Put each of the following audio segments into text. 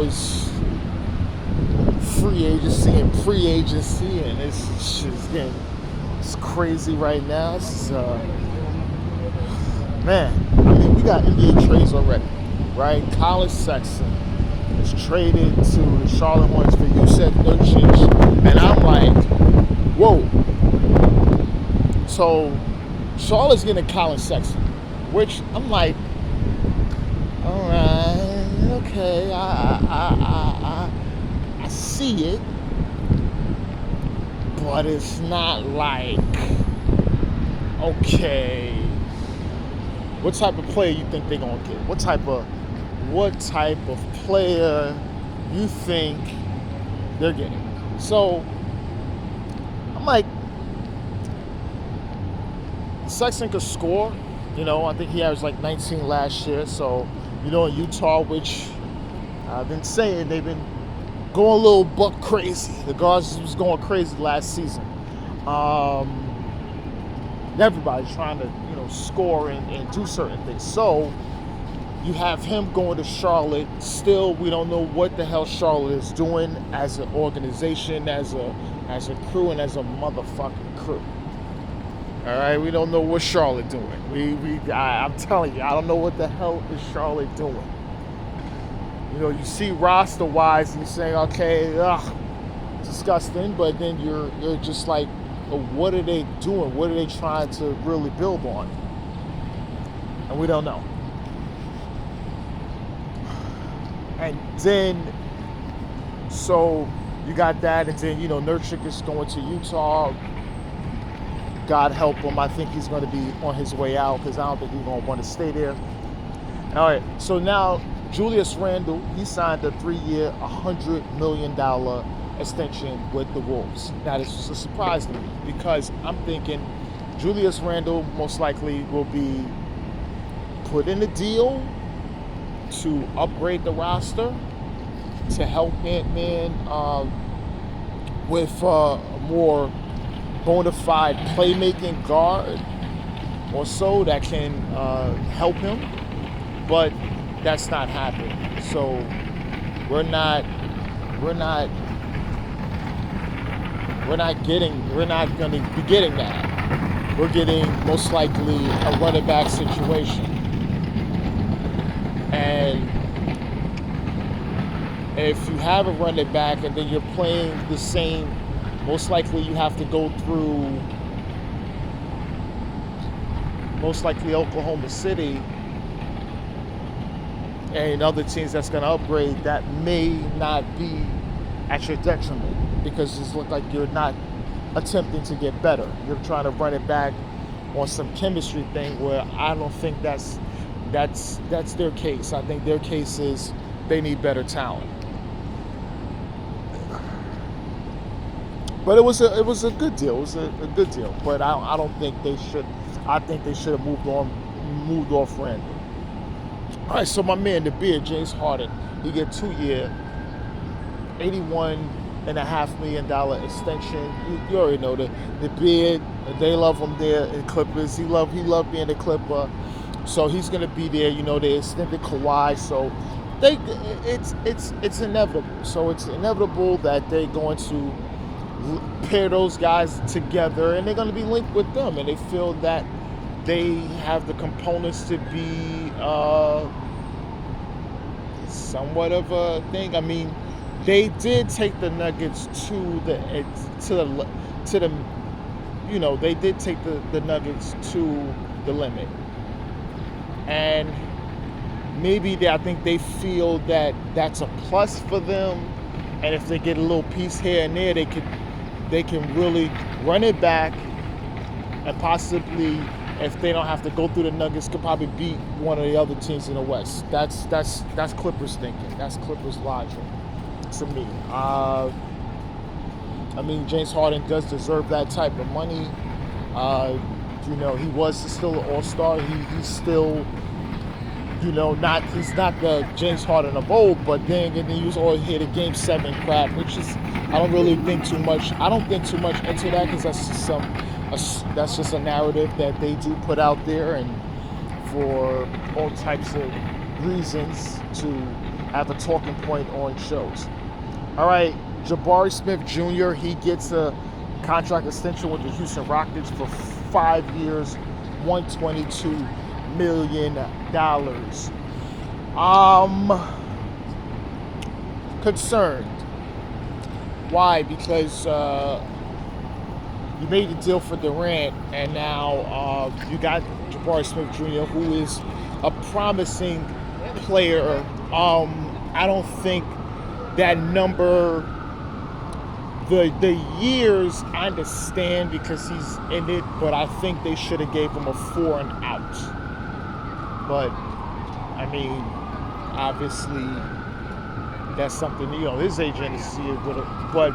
it's free agency and pre-agency, and it's just getting it's crazy right now. It's man, I mean, we got NBA trades already, right? Colin Sexton is traded to the Charlotte Hornets for Jusuf Nurkic, and I'm like, whoa. So Charlotte's getting Colin Sexton, which I'm like, all right, okay, I see it, but it's not like, okay, what type of player you think they're gonna get? What type of player you think they're getting? So I'm like, Sexton could score. I think he averaged like 19 last year. So, in Utah, which I've been saying they've been going a little buck crazy. The guards was going crazy last season. Everybody's trying to, score and do certain things. So you have him going to Charlotte. Still, we don't know what the hell Charlotte is doing as an organization, as a crew, and as a motherfucking crew. All right, we don't know what Charlotte doing. I'm telling you, I don't know what the hell is Charlotte doing. You see roster-wise, and you're saying, okay, disgusting, but then you're just like, what are they doing? What are they trying to really build on? And we don't know. And then, so you got that, and then, Nurkic is going to Utah. God help him. I think he's going to be on his way out because I don't think he's going to want to stay there. All right, so now Julius Randle, he signed a 3-year, $100 million extension with the Wolves. Now, this was a surprise to me because I'm thinking Julius Randle most likely will be put in a deal to upgrade the roster, to help Ant-Man with a more bona fide playmaking guard or so that can help him, but that's not happening. So we're not going to be getting that. We're getting most likely a running back situation. And if you have a running back and then you're playing the same, most likely you have to go through most likely Oklahoma City and other teams that's going to upgrade, that may not be at your detriment because it looks like you're not attempting to get better. You're trying to run it back on some chemistry thing where I don't think that's their case. I think their case is they need better talent. But it was a good deal. It was a good deal. But I don't think they should. I think they should have moved off Randle. All right, so my man, the beard, James Harden, he get 2-year, $81.5 million extension. You already know the beard. They love him there in Clippers. He loved being a Clipper. So he's gonna be there. They extended Kawhi. So it's inevitable. So it's inevitable that they're going to pair those guys together, and they're going to be linked with them, and they feel that they have the components to be somewhat of a thing. I mean, they did take the Nuggets they did take the Nuggets to the limit, and maybe I think they feel that that's a plus for them, and if they get a little piece here and there, they can really run it back, and possibly, if they don't have to go through the Nuggets, could probably beat one of the other teams in the West. That's Clippers thinking. That's Clippers logic to me. I mean, James Harden does deserve that type of money. He was still an all-star. He's still, he's not the James Harden of old, but then he was always here to Game 7 crap, which is, I don't really think too much. I don't think too much into that because that's just a narrative that they do put out there, and for all types of reasons to have a talking point on shows. All right, Jabari Smith Jr., he gets a contract extension with the Houston Rockets for 5 years, $122 million. Concerned. Why? Because you made the deal for Durant, and now you got Jabari Smith Jr., who is a promising player. I don't think that number, the years, I understand because he's in it, but I think they should have gave him a 4 and out. But I mean, obviously, that's something, his agent is seeing, but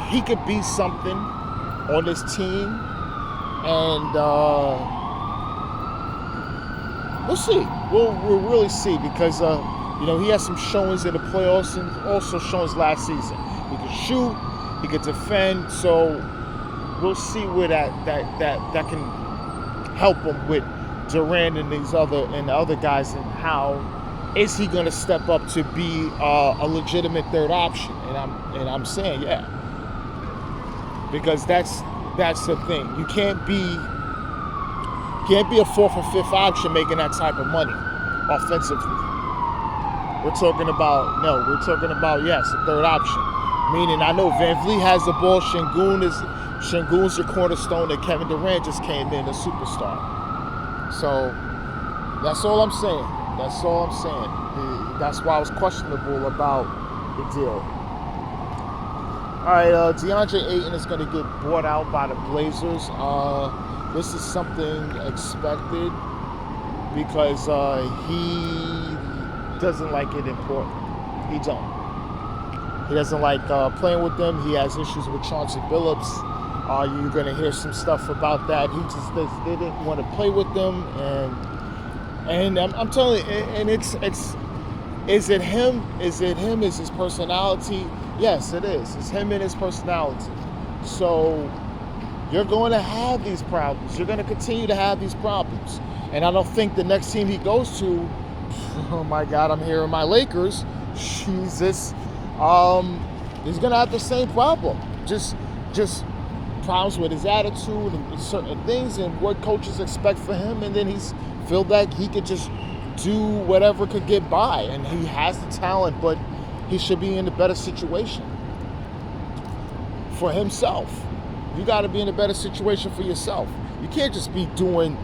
he could be something on this team, and we'll see. We'll really see, because he has some showings in the playoffs and also showings last season. He can shoot, he can defend, so we'll see where that can help him with Durant and the other guys, and how is he going to step up to be a legitimate third option? And I'm saying, yeah, because that's the thing. You can't be a 4th or 5th option making that type of money offensively. We're talking about yes, a third option. Meaning, I know Van Vliet has the ball. Şengün's your cornerstone, and Kevin Durant just came in, a superstar. So that's all I'm saying. That's why I was questionable about the deal. All right, DeAndre Ayton is going to get bought out by the Blazers. This is something expected, because he doesn't like it in Portland. He doesn't like playing with them. He has issues with Chauncey Billups. You're going to hear some stuff about that. They didn't want to play with them, and I'm telling you, and is it him? Is his personality? Yes, it is. It's him and his personality. So you're going to have these problems. You're going to continue to have these problems. And I don't think the next team he goes to, oh my God, I'm hearing my Lakers, Jesus, he's going to have the same problem. Just problems with his attitude and certain things and what coaches expect for him. And then he's feel like he could just do whatever could get by. And he has the talent, but he should be in a better situation for himself. You got to be in a better situation for yourself. You can't just be doing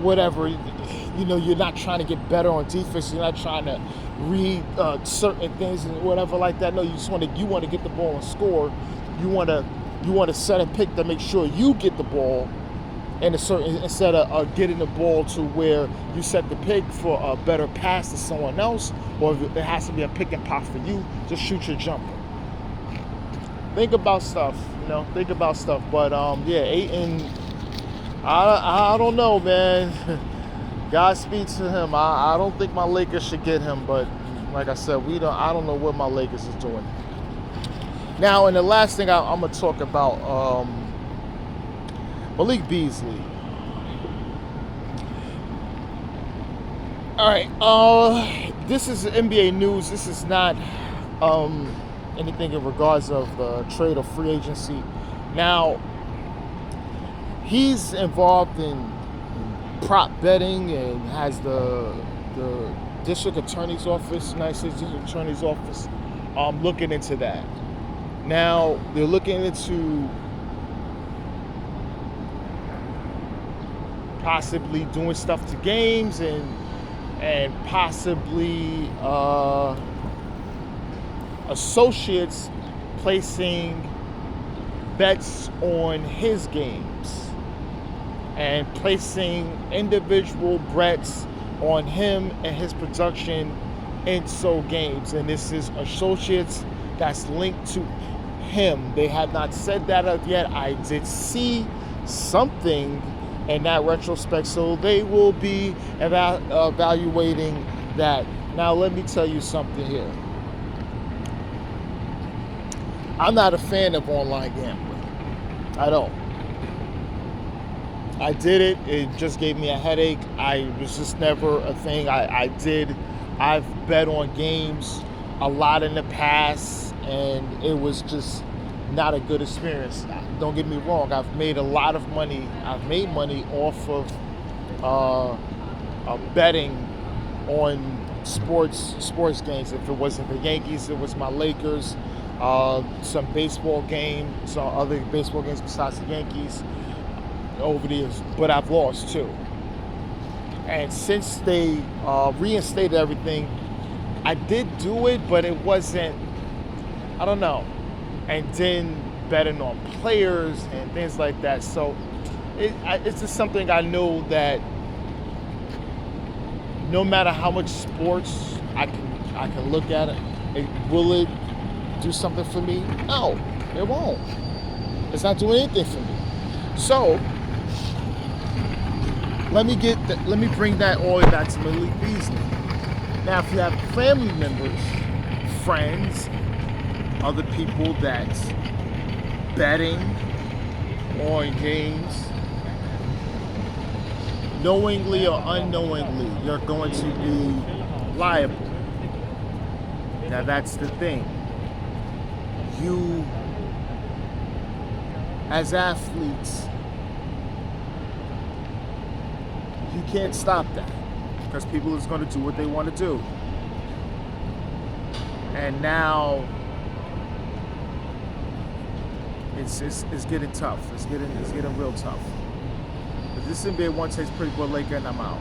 whatever. You're not trying to get better on defense. You're not trying to read certain things and whatever like that. No, you want to get the ball and score. You want to set and pick to make sure you get the ball, and instead of getting the ball to where you set the pick for a better pass to someone else, or if there has to be a pick and pop for you, just shoot your jumper. Think about stuff, But yeah, Ayton, I don't know, man. Godspeed to him. I don't think my Lakers should get him, but like I said, I don't know what my Lakers is doing. Now, and the last thing I'm gonna talk about, Malik Beasley. All right, this is NBA news. This is not anything in regards of trade or free agency. Now, he's involved in prop betting and has the district attorney's office, United States District Attorney's Office, looking into that. Now, they're looking into possibly doing stuff to games and possibly associates placing bets on his games and placing individual bets on him and his production in so games. And this is associates that's linked to him. They have not said that yet. I did see something in that retrospect, so they will be evaluating that. Now, let me tell you something here. I'm not a fan of online gambling. I don't. I did it. It just gave me a headache. It was just never a thing. I've bet on games a lot in the past, and it was just not a good experience. Don't get me wrong. I've made a lot of money. I've made money off of betting on sports games. If it wasn't the Yankees, it was my Lakers. Some baseball game, some other baseball games besides the Yankees over the years, but I've lost too. And since they reinstated everything, I did do it, but it wasn't, I don't know. And then betting on players and things like that. So it's just something I know that no matter how much sports I can look at it, will it do something for me? No, it won't. It's not doing anything for me. So let me bring that all the way back to Malik Beasley. Now, if you have family members, friends, other people that's betting on games, knowingly or unknowingly, you're going to be liable. Now, that's the thing. You, as athletes, you can't stop that because people is going to do what they want to do. And now it's getting tough. It's getting real tough. But this NBA one takes pretty good Laker, and I'm out.